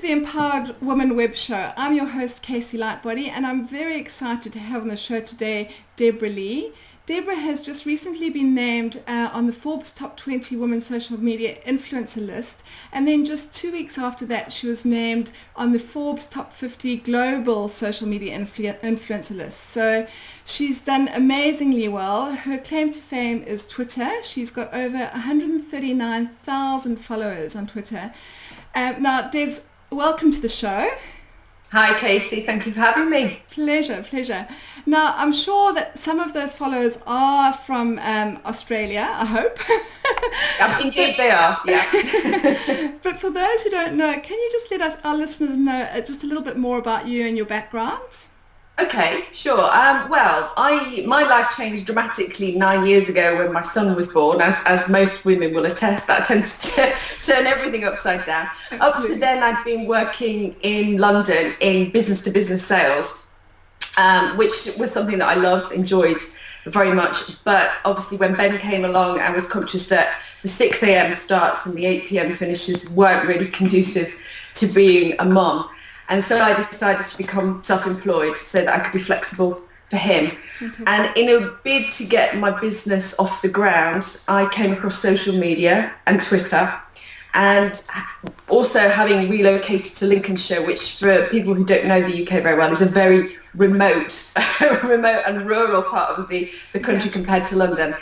the Empowered Woman Web Show. I'm your host, Casey Lightbody, and I'm very excited to have on the show today Deborah Lee. Deborah has just recently been named on the Forbes Top 20 Women Social Media Influencer list, and then just 2 weeks after that she was named on the Forbes Top 50 Global Social Media Influencer list. So she's done amazingly well. Her claim to fame is Twitter. She's got over 139,000 followers on Twitter. Now, Debs, welcome to the show. Hi, Casey. Thank you for having me. Pleasure, pleasure. Now, I'm sure that some of those followers are from Australia, I hope. Indeed they are, yeah. But for those who don't know, can you just let our listeners know just a little bit more about you and your background? Okay, sure. My life changed dramatically 9 years ago when my son was born, as most women will attest. That tends to turn everything upside down. Absolutely. Up to then, I'd been working in London in business-to-business sales, which was something that I loved, enjoyed very much. But obviously, when Ben came along, I was conscious that the 6 a.m. starts and the 8 p.m. finishes weren't really conducive to being a mum. And so I decided to become self-employed so that I could be flexible for him. Fantastic. And in a bid to get my business off the ground, I came across social media and Twitter. And also having relocated to Lincolnshire, which for people who don't know the UK very well, is a very remote and rural part of the country compared to London.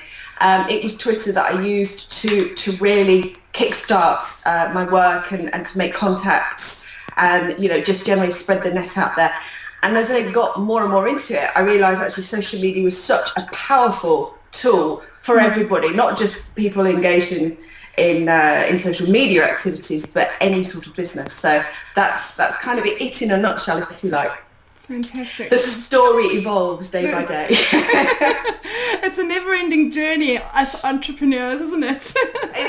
It was Twitter that I used to really kickstart my work and to make contacts. And, just generally spread the net out there. And as I got more and more into it, I realised actually social media was such a powerful tool for everybody, not just people engaged in social media activities, but any sort of business. So that's kind of it in a nutshell, if you like. Fantastic. The story evolves day by day. It's a never-ending journey as entrepreneurs, isn't it?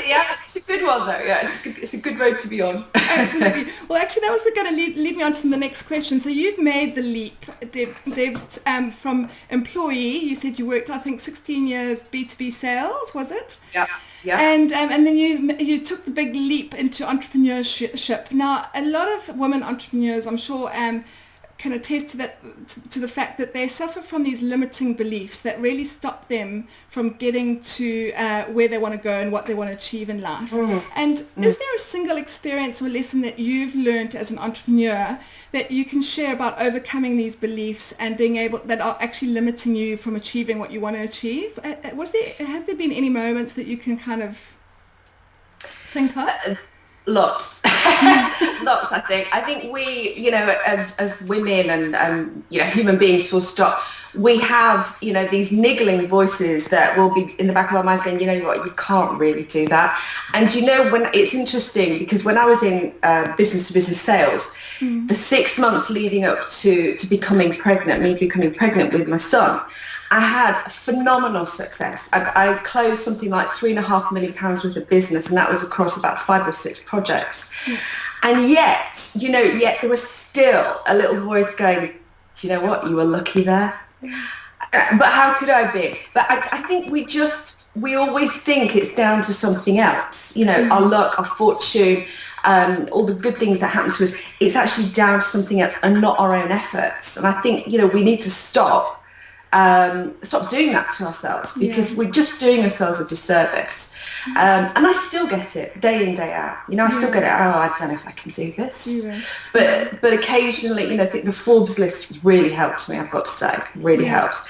Yeah, it's a good one though. Yeah, it's a good road to be on. Absolutely. Well, actually, that was going to lead me on to the next question. So you've made the leap, Debs, from employee. You said you worked, I think, 16 years B2B sales, was it? Yeah. Yeah. And then you took the big leap into entrepreneurship. Now, a lot of women entrepreneurs, I'm sure, can attest to that, to the fact that they suffer from these limiting beliefs that really stop them from getting to where they want to go and what they want to achieve in life. And is there a single experience or lesson that you've learned as an entrepreneur that you can share about overcoming these beliefs and being able, that are actually limiting you from achieving what you want to achieve? Has there been any moments that you can kind of think of? Lots. Lots, I think. I think we, as women and human beings full stop, we have, these niggling voices that will be in the back of our minds going, you know what, you can't really do that. And when it's interesting, because when I was in business-to-business sales, the 6 months leading up to becoming pregnant with my son, I had phenomenal success. I closed something like £3.5 million worth of business, and that was across about 5 or 6 projects. And yet there was still a little voice going, do you know what, you were lucky there. But how could I be? But I think we always think it's down to something else, our luck, our fortune, all the good things that happen to us. It's actually down to something else and not our own efforts. And I think, we need to stop doing that to ourselves, because we're just doing ourselves a disservice. And I still get it day in, day out. I still get it, I don't know if I can do this. But occasionally, I think the Forbes list really helped me, I've got to say, really helps.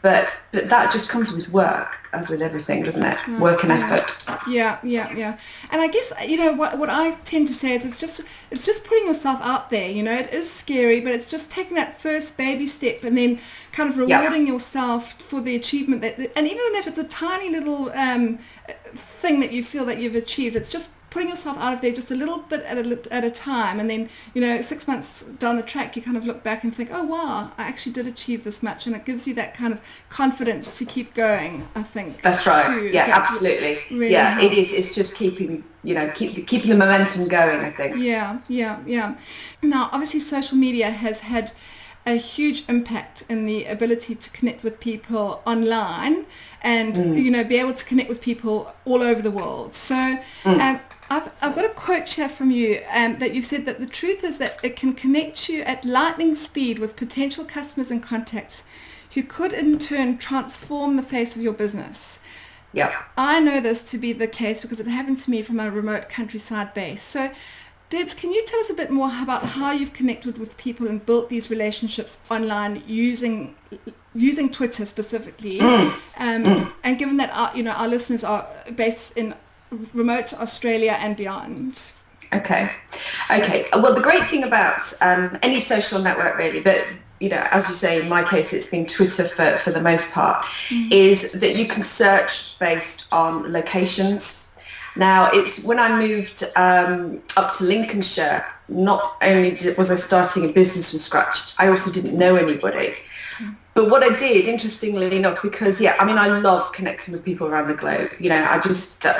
But that just comes with work, as with everything, doesn't it? Right. Work and effort. Yeah. And I guess, what I tend to say is it's just putting yourself out there. It is scary, but it's just taking that first baby step and then kind of rewarding yourself for the achievement and even if it's a tiny little thing that you feel that you've achieved, it's just putting yourself out of there just a little bit at a time, and then 6 months down the track you kind of look back and think, oh wow, I actually did achieve this much, and it gives you that kind of confidence to keep going. I think that's right. Too. Yeah, absolutely. Really helps. It is. It's just keeping the momentum going, I think. Yeah. Now, obviously, social media has had a huge impact in the ability to connect with people online and be able to connect with people all over the world. So I've got a quote here from you that you said that the truth is that it can connect you at lightning speed with potential customers and contacts who could in turn transform the face of your business. Yeah. I know this to be the case because it happened to me from a remote countryside base. So, Debs, can you tell us a bit more about how you've connected with people and built these relationships online using Twitter specifically? And given that our listeners are based in remote Australia and beyond. Okay. Well, the great thing about any social network really, but as you say, in my case, it's been Twitter for the most part, is that you can search based on locations. Now, it's when I moved up to Lincolnshire, not only was I starting a business from scratch, I also didn't know anybody. But what I did, interestingly enough, because I love connecting with people around the globe.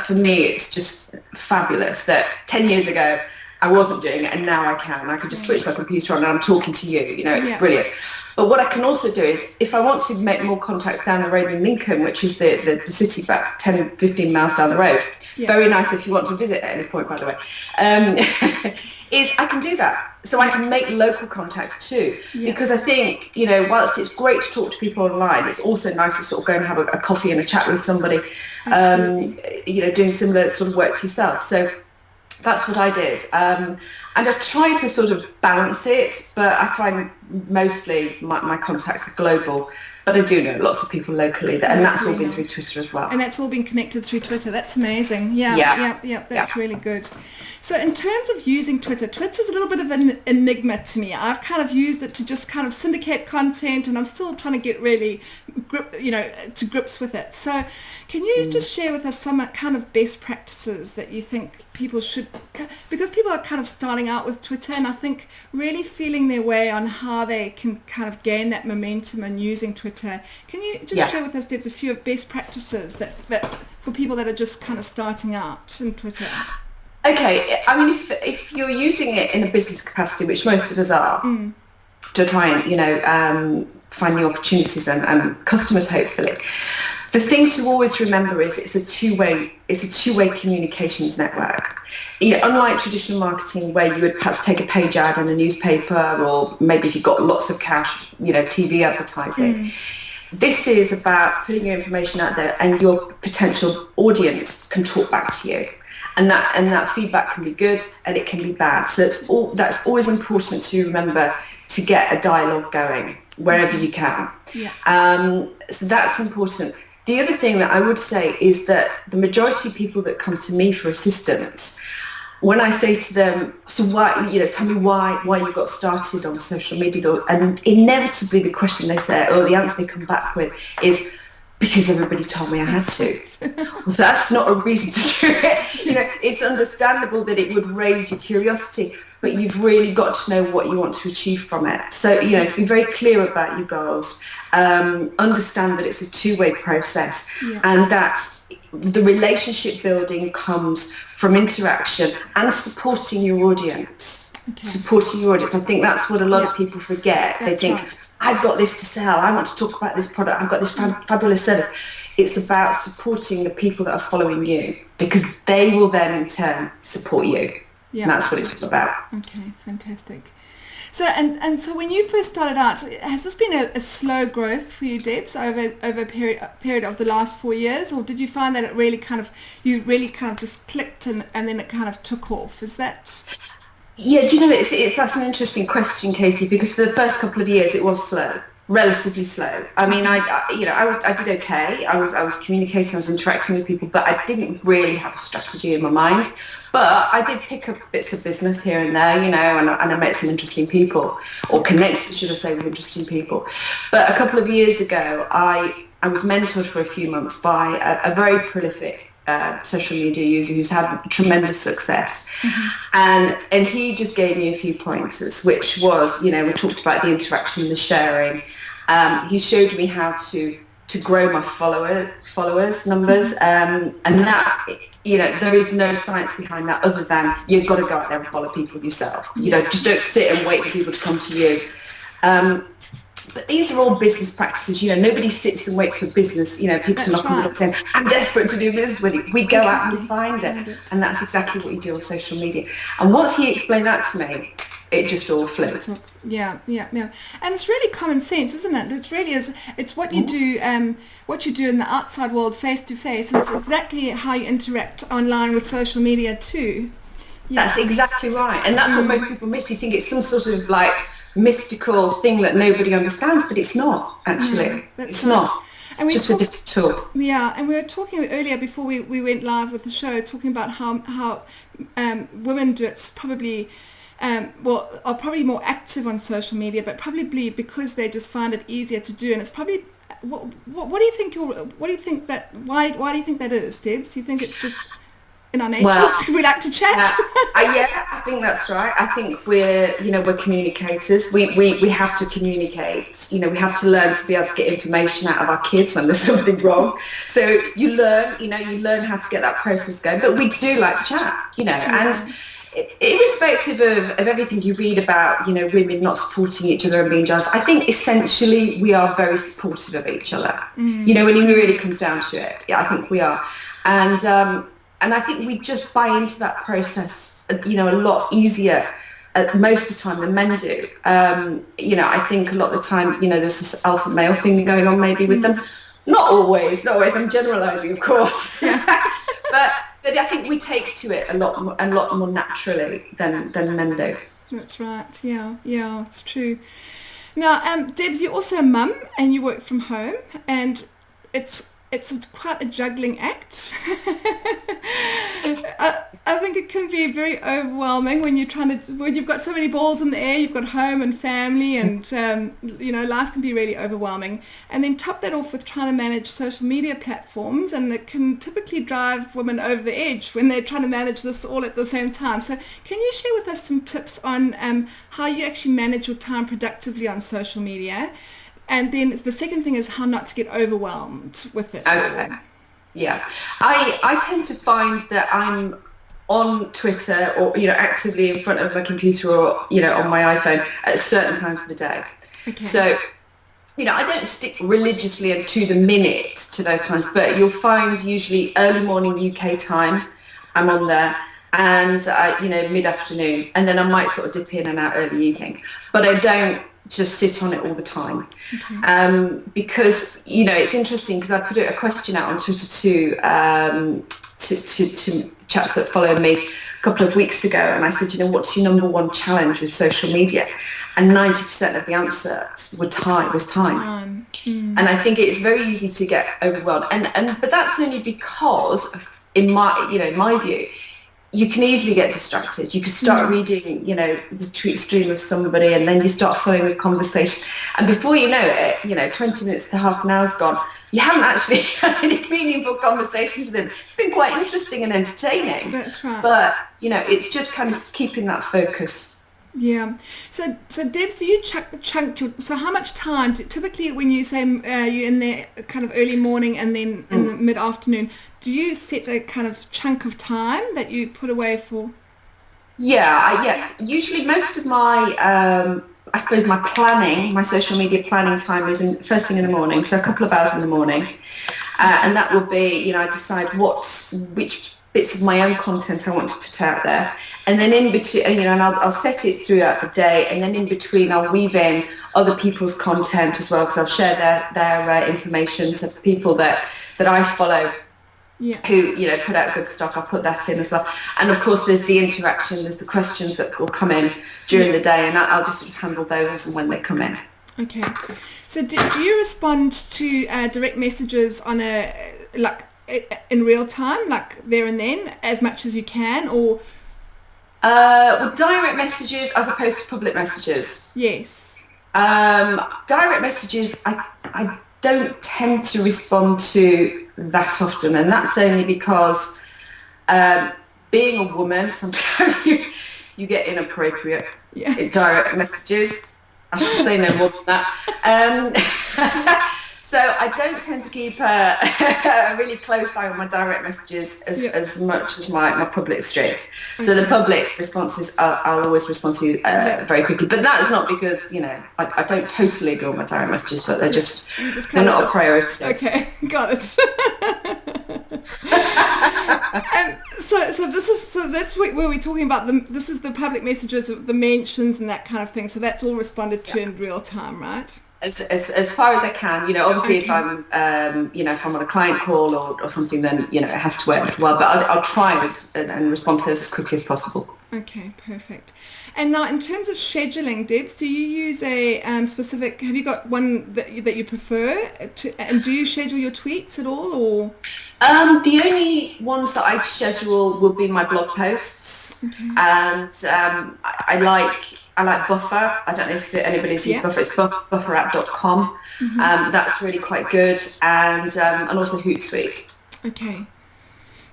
For me, it's just fabulous that 10 years ago I wasn't doing it and now I can. I can just switch my computer on and I'm talking to you. It's brilliant. But what I can also do is, if I want to make more contacts down the road in Lincoln, which is the city about 10, 15 miles down the road, very nice if you want to visit at any point, by the way, is I can do that. So I can make local contacts too. Because I think, whilst it's great to talk to people online, it's also nice to sort of go and have a coffee and a chat with somebody, doing similar sort of work to yourself. So that's what I did. And I tried to sort of balance it, but I find mostly my contacts are global. But I do know lots of people locally, and that's all been through Twitter as well. And that's all been connected through Twitter. That's amazing. That's really good. So in terms of using Twitter's a little bit of an enigma to me. I've kind of used it to just kind of syndicate content, and I'm still trying to get really to grips with it. So can you just share with us some kind of best practices that you think people should, because people are kind of starting out with Twitter, and I think really feeling their way on how they can kind of gain that momentum and using Twitter. Can you just share with us, Debs, a few of best practices that for people that are just kind of starting out in Twitter? Okay, if you're using it in a business capacity, which most of us are, to try and find new opportunities and customers, hopefully, the thing to always remember is it's a two-way communications network. Unlike traditional marketing, where you would perhaps take a page ad in a newspaper, or maybe if you've got lots of cash, TV advertising. This is about putting your information out there, and your potential audience can talk back to you. And that feedback can be good and it can be bad. So that's always important to remember, to get a dialogue going wherever you can. So that's important. The other thing that I would say is that the majority of people that come to me for assistance, when I say to them, so why, tell me why you got started on social media, and inevitably the question they say, or the answer they come back with is, because everybody told me I had to. Well, that's not a reason to do it. It's understandable that it would raise your curiosity, but you've really got to know what you want to achieve from it. So, to be very clear about your goals, understand that it's a two-way process, and that the relationship building comes from interaction and supporting your audience. I think that's what a lot of people forget. They think, I've got this to sell, I want to talk about this product, I've got this fabulous service. It's about supporting the people that are following you, because they will then in turn support you. And that's what it's all about. Okay, fantastic. So and so when you first started out, has this been a slow growth for you, Debs, over a period of the last 4 years, or did you find that you really just clicked and then it kind of took off? Is that... Yeah, do you know, that's an interesting question, Casey, because for the first couple of years it was slow, relatively slow. I did okay. I was communicating, I was interacting with people, but I didn't really have a strategy in my mind. But I did pick up bits of business here and there, and I met some interesting people, or connected, should I say, with interesting people. But a couple of years ago, I was mentored for a few months by a very prolific social media user who's had tremendous success, and he just gave me a few pointers, which was, we talked about the interaction and the sharing. He showed me how to grow my followers numbers, and that, there is no science behind that other than you've got to go out there and follow people yourself. Just don't sit and wait for people to come to you. But these are all business practices. Nobody sits and waits for business. People That's knock on the door saying, I'm desperate to do business with you. We go out and find it. And that's exactly what you do on social media. And once he explained that to me, it just all flipped. Yeah. And it's really common sense, isn't it? It really is. It's what you do, in the outside world, face to face. And it's exactly how you interact online with social media too. Yeah. That's exactly right. And that's what most people miss. You think it's some sort of like mystical thing that nobody understands, but it's not actually. It's not. It's just a different tool. Yeah, and we were talking earlier before we went live with the show, talking about how women do it's probably are probably more active on social media, but probably because they just find it easier to do. And it's probably what do you think why do you think that is, Debs? Do you think it's just in our nature? Well, we like to chat. Yeah, I think that's right. I think we're communicators. We have to communicate. We have to learn to be able to get information out of our kids when there's something wrong. So you learn how to get that process going. But we do like to chat, and irrespective of everything you read about, women not supporting each other and being jealous, I think essentially we are very supportive of each other. When it really comes down to it, I think we are. And I think we just buy into that process, a lot easier most of the time than men do. I think a lot of the time, there's this alpha male thing going on maybe with them. Not always. I'm generalising, of course. but I think we take to it a lot more naturally than men do. That's right. Yeah, it's true. Now, Debs, you're also a mum and you work from home, and it's quite a juggling act. I think it can be very overwhelming when you've got so many balls in the air. You've got home and family, and life can be really overwhelming. And then top that off with trying to manage social media platforms, and it can typically drive women over the edge when they're trying to manage this all at the same time. So can you share with us some tips on how you actually manage your time productively on social media? And then the second thing is how not to get overwhelmed with it. Okay. Yeah. I tend to find that I'm on Twitter or, actively in front of my computer or, on my iPhone at certain times of the day. Okay. So, I don't stick religiously and to the minute to those times, but you'll find usually early morning UK time, I'm on there, and, mid-afternoon. And then I might sort of dip in and out early evening. But I don't just sit on it all the time. Okay. Because it's interesting because I put a question out on Twitter to chaps that follow me a couple of weeks ago, and I said, what's your number one challenge with social media? And 90% of the answers was time. And I think it's very easy to get overwhelmed, but that's only because in my view, you can easily get distracted. You can start reading, the tweet stream of somebody, and then you start following a conversation. And before you know it, 20 minutes to half an hour's gone. You haven't actually had any meaningful conversations with them. It's been quite interesting and entertaining. That's right. But, it's just kind of keeping that focus. Yeah. So Debs, do you so how much time, typically when you say you're in there kind of early morning and then in the mid-afternoon, do you set a kind of chunk of time that you put away for? Yeah. Usually most of my, I suppose my social media planning time is first thing in the morning, so a couple of hours in the morning. And that will be, I decide which bits of my own content I want to put out there. And then in between, and I'll set it throughout the day, and then in between I'll weave in other people's content as well, because I'll share their information to people that I follow. Yeah. Who put out good stuff. I'll put that in as well, and of course there's the interaction, there's the questions that will come in during the day, and I'll just sort of handle those and when they come in. Okay, so do you respond to direct messages on in real time, like there and then, as much as you can, or with direct messages as opposed to public messages? Yes. Direct messages I don't tend to respond to that often, and that's only because being a woman, sometimes you get inappropriate direct messages. I should say no more than that. So I don't tend to keep a really close eye on my direct messages as much as my public stream. So the public responses, I'll always respond to very quickly. But that is not because, I don't totally ignore my direct messages, but they're not a priority. Okay, got it. And so that's where we're talking about this is the public messages, the mentions and that kind of thing. So that's all responded to in real time, right? As far as I can, obviously if I'm, if I'm on a client call or something, then, it has to wait a while, but I'll try and respond to those as quickly as possible. Okay, perfect. And now in terms of scheduling, Debs, do you use a specific, have you got one that you prefer and do you schedule your tweets at all or? The only ones that I schedule will be my blog posts, and I like Buffer. I don't know if anybody's used Buffer. It's bufferapp.com. That's really quite good, and also Hootsuite. Okay.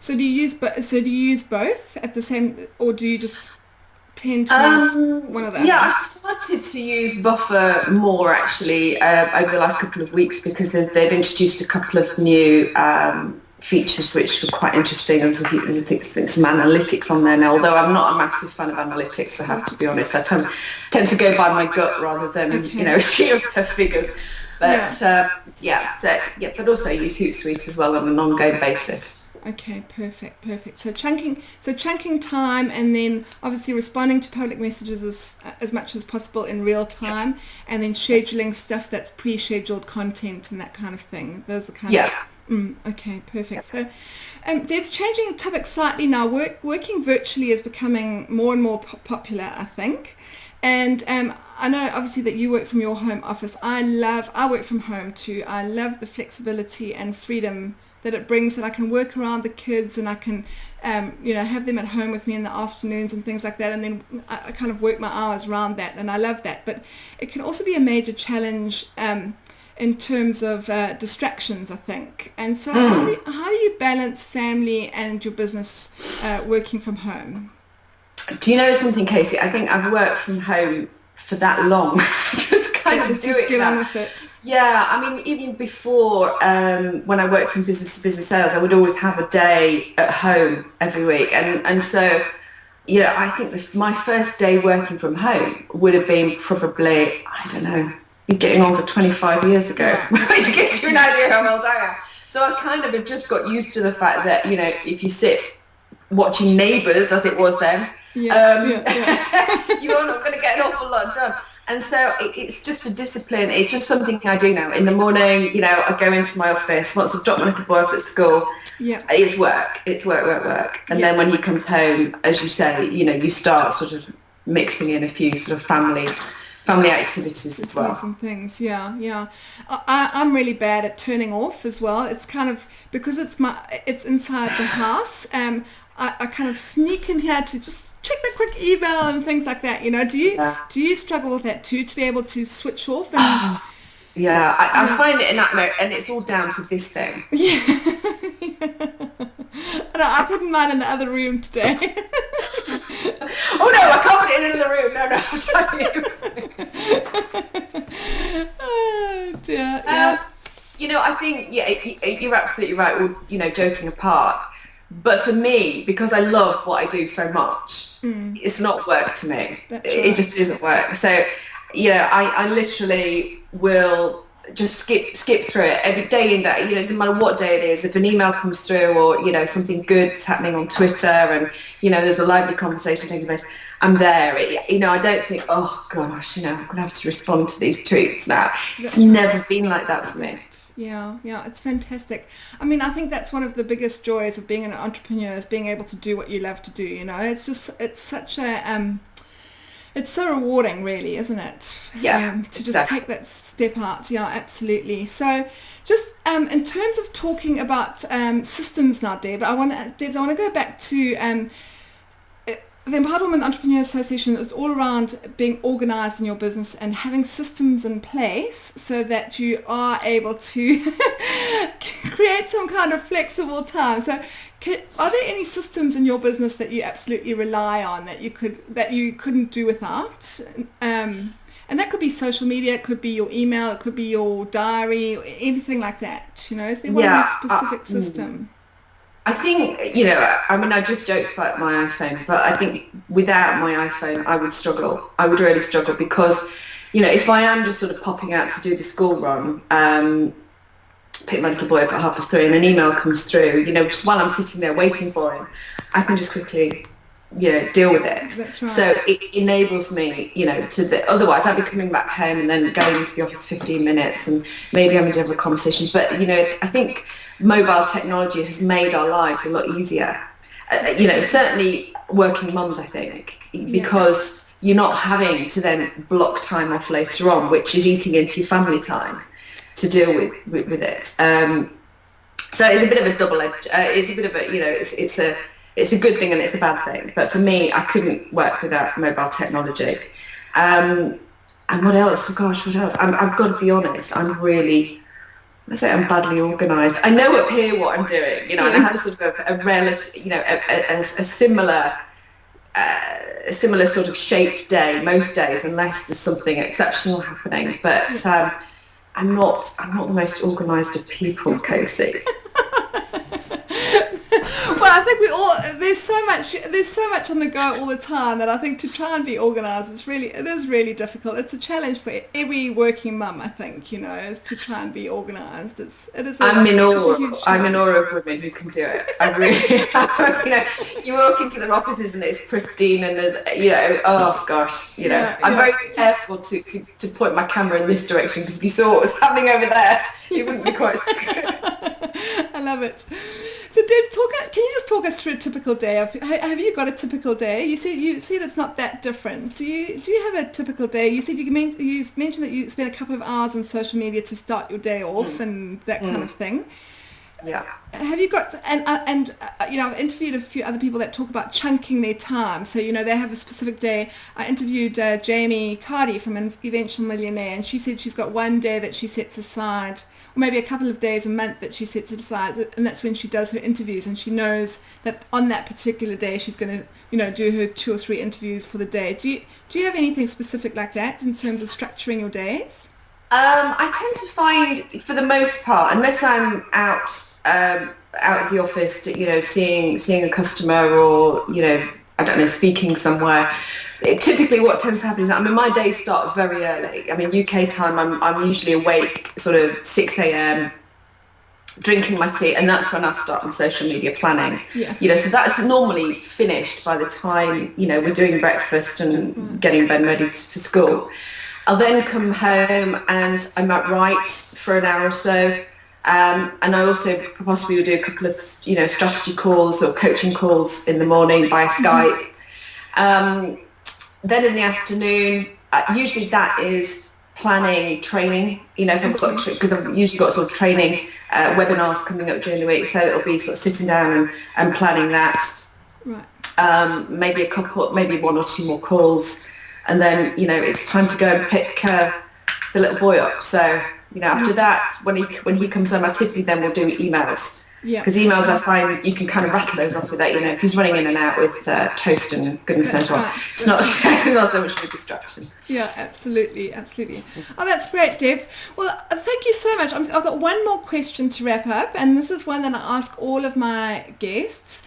So do you use both at the same, or do you just tend to use one of them? Yeah, I've started to use Buffer more actually over the last couple of weeks because they've introduced a couple of new features which were quite interesting. There's some analytics on there now, although I'm not a massive fan of analytics, I have to be honest. I tend to go by my gut rather than sheer figures. But but also I use Hootsuite as well on an ongoing basis. Okay, perfect. So chunking time and then obviously responding to public messages as much as possible in real time, and then scheduling stuff that's pre-scheduled content and that kind of thing. Those are kind of okay, perfect. So, Debs, changing the topic slightly now, working virtually is becoming more and more popular, I think. And I know obviously that you work from your home office. I work from home too. I love the flexibility and freedom that it brings, that I can work around the kids and I can, have them at home with me in the afternoons and things like that. And then I kind of work my hours around that, and I love that. But it can also be a major challenge in terms of distractions, I think. And so how do you balance family and your business working from home? Do you know something, Casey? I think I've worked from home for that long. Just get on with it. Yeah, I mean, even before when I worked in business-to-business sales, I would always have a day at home every week. And so, I think my first day working from home would have been probably, I don't know, getting on for 25 years ago, to give you an idea how old I am. So I kind of have just got used to the fact that, if you sit watching Neighbours, as it was then, you're not going to get an awful lot done. And so it's just a discipline. It's just something I do now. In the morning, I go into my office. Once I've dropped my little boy off at school, it's work. It's work. And then when he comes home, as you say, you start sort of mixing in a few sort of family activities as well. Some things, yeah. I'm really bad at turning off as well. It's kind of, because it's inside the house. I kind of sneak in here to just check the quick email and things like that. Do you struggle with that too, to be able to switch off? And I find it a nightmare, and it's all down to this thing. Yeah. No, I put mine in the other room today. Oh no, I can't put it in another room. No, I'm sorry. Oh dear. I think you're absolutely right. All joking apart. But for me, because I love what I do so much, it's not work to me. It just doesn't work. So, I literally will just skip through it every day and day. It doesn't matter what day it is. If an email comes through or, something good's happening on Twitter and, there's a lively conversation taking place, I'm there. I don't think, oh gosh, I'm going to have to respond to these tweets now. It's never been like that for me. Yeah, it's fantastic. I mean, I think that's one of the biggest joys of being an entrepreneur, is being able to do what you love to do. It's such a, it's so rewarding, really, isn't it? Yeah, to just take that step out. Yeah, absolutely. So, just in terms of talking about systems now, Debs, I want to go back to the Empowerment Entrepreneur Association is all around being organised in your business and having systems in place so that you are able to create some kind of flexible time. So are there any systems in your business that you absolutely rely on that you couldn't do without? And And that could be social media, it could be your email, it could be your diary, or anything like that. You know, is there one specific system? I think, you know, I mean, I just joked about my iPhone, but I think without my iPhone, I would struggle. I would really struggle because, you know, if I am just sort of popping out to do the school run, pick my little boy up at 3:30 and an email comes through, you know, just while I'm sitting there waiting for him, I can just quickly, you know, deal with it. That's right. So it enables me, you know, otherwise I'd be coming back home and then going into the office 15 minutes and maybe having to have a conversation. But, you know, I think mobile technology has made our lives a lot easier. You know, certainly working mums, I think, because you're not having to then block time off later on, which is eating into your family time to deal with it. So it's a bit of a double-edged, it's a bit of a, you know, it's a good thing and it's a bad thing. But for me, I couldn't work without mobile technology. And what else? Oh gosh, what else? I've got to be honest, I'm badly organised. I know up here what I'm doing, you know, and I have sort of a relative, you know, a similar sort of shaped day most days, unless there's something exceptional happening. But I'm not the most organised of people, Casey. Well, I think there's so much on the go all the time that I think to try and be organised, it is really difficult. It's a challenge for every working mum, I think, you know, is to try and be organised. I'm in awe of women who can do it. I really, you know, you walk into their offices and it's pristine and there's, you know, oh gosh, you know, I'm very careful to point my camera in this direction because if you saw what was happening over there, you wouldn't be quite so good. I love it. So Debs, can you just talk us through a typical day? Have you got a typical day? You said it's not that different. Do you have a typical day? You said you mentioned that you spend a couple of hours on social media to start your day off and that kind of thing. Yeah. Have you got and you know, I've interviewed a few other people that talk about chunking their time. So, you know, they have a specific day. I interviewed Jamie Tardy from Eventual Millionaire, and she said she's got one day that she sets aside, or maybe a couple of days a month that she sets aside, and that's when she does her interviews, and she knows that on that particular day she's going to, you know, do her 2 or 3 interviews for the day. Do you have anything specific like that in terms of structuring your days? I tend to find, for the most part, unless I'm out of the office, you know, seeing a customer or, you know, I don't know, speaking somewhere. Typically what tends to happen is, I mean, my days start very early. I mean, UK time, I'm usually awake sort of 6 a.m, drinking my tea, and that's when I start my social media planning. Yeah. You know, so that's normally finished by the time, you know, we're doing breakfast and getting Ben ready for school. I'll then come home and I might write for an hour or so. And I also possibly will do a couple of, you know, strategy calls or coaching calls in the morning via Skype. Then in the afternoon, usually that is planning, training, you know, if I've got, because I've usually got sort of training webinars coming up during the week. So it'll be sort of sitting down and planning that. Right. Maybe 1 or 2 more calls. And then, you know, it's time to go and pick the little boy up. So, you know, after that, when he comes home, I typically then will do emails. Yeah. Because emails, I find you can kind of rattle those off with that. You know, if he's running in and out with toast and goodness knows what, it's not so much of a distraction. Yeah, absolutely. Oh, that's great, Debs. Well, thank you so much. I've got one more question to wrap up, and this is one that I ask all of my guests.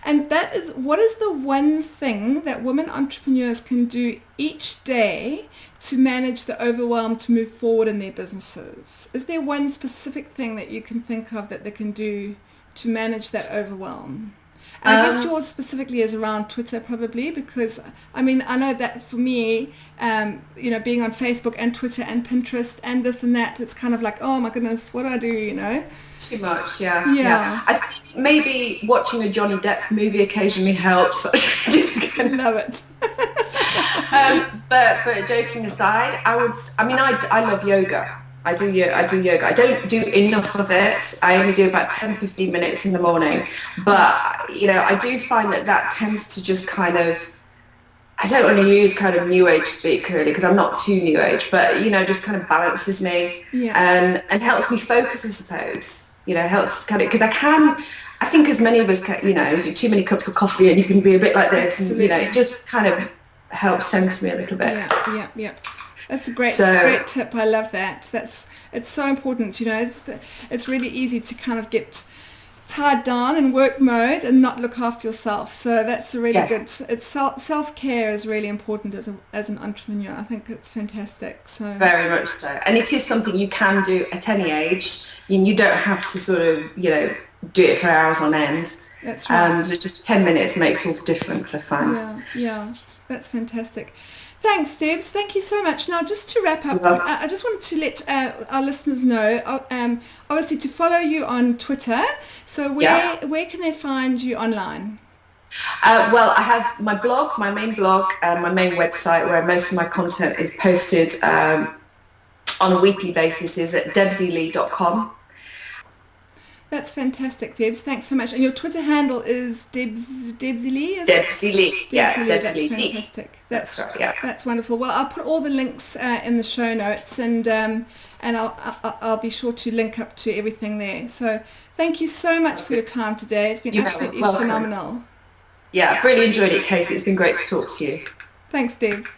And that is, what is the one thing that women entrepreneurs can do each day to manage the overwhelm to move forward in their businesses? Is there one specific thing that you can think of that they can do to manage that overwhelm? And I guess yours specifically is around Twitter, probably, because I mean, I know that for me, you know, being on Facebook and Twitter and Pinterest and this and that, it's kind of like, oh my goodness, what do I do, you know? Too much, yeah. I think maybe watching a Johnny Depp movie occasionally helps. I love it. But joking aside, I love yoga. I do yoga. I don't do enough of it. I only do about 10-15 minutes in the morning. But, you know, I do find that tends to just kind of, I don't want to use kind of new age speak really, because I'm not too new age, but, you know, just kind of balances me and helps me focus, I suppose. You know, helps kind of, because I think as many of us can, you know, do too many cups of coffee and you can be a bit like this. Absolutely. And, you know, it just kind of helps center me a little bit. Yeah. That's a great tip. I love that. It's so important. It's really easy to kind of get tied down in work mode and not look after yourself. So that's a really good. It's self-care is really important as an entrepreneur. I think it's fantastic. So very much so, and it is something you can do at any age. You don't have to sort of do it for hours on end. That's right. Just 10 minutes makes all the difference, I find. Yeah, that's fantastic. Thanks, Debs. Thank you so much. Now, just to wrap up, I just wanted to let our listeners know, obviously, to follow you on Twitter. So where can they find you online? Well, I have my blog, my main blog, my main website where most of my content is posted on a weekly basis is at debsily.com. That's fantastic, Debs. Thanks so much. And your Twitter handle is Debsily? Debsily, yeah, Debsily. That's fantastic. That's right, yeah. That's wonderful. Well, I'll put all the links in the show notes, and I'll be sure to link up to everything there. So thank you so much for your time today. It's been absolutely phenomenal. Yeah, I've really enjoyed it, Casey. It's been great to talk to you. Thanks, Debs.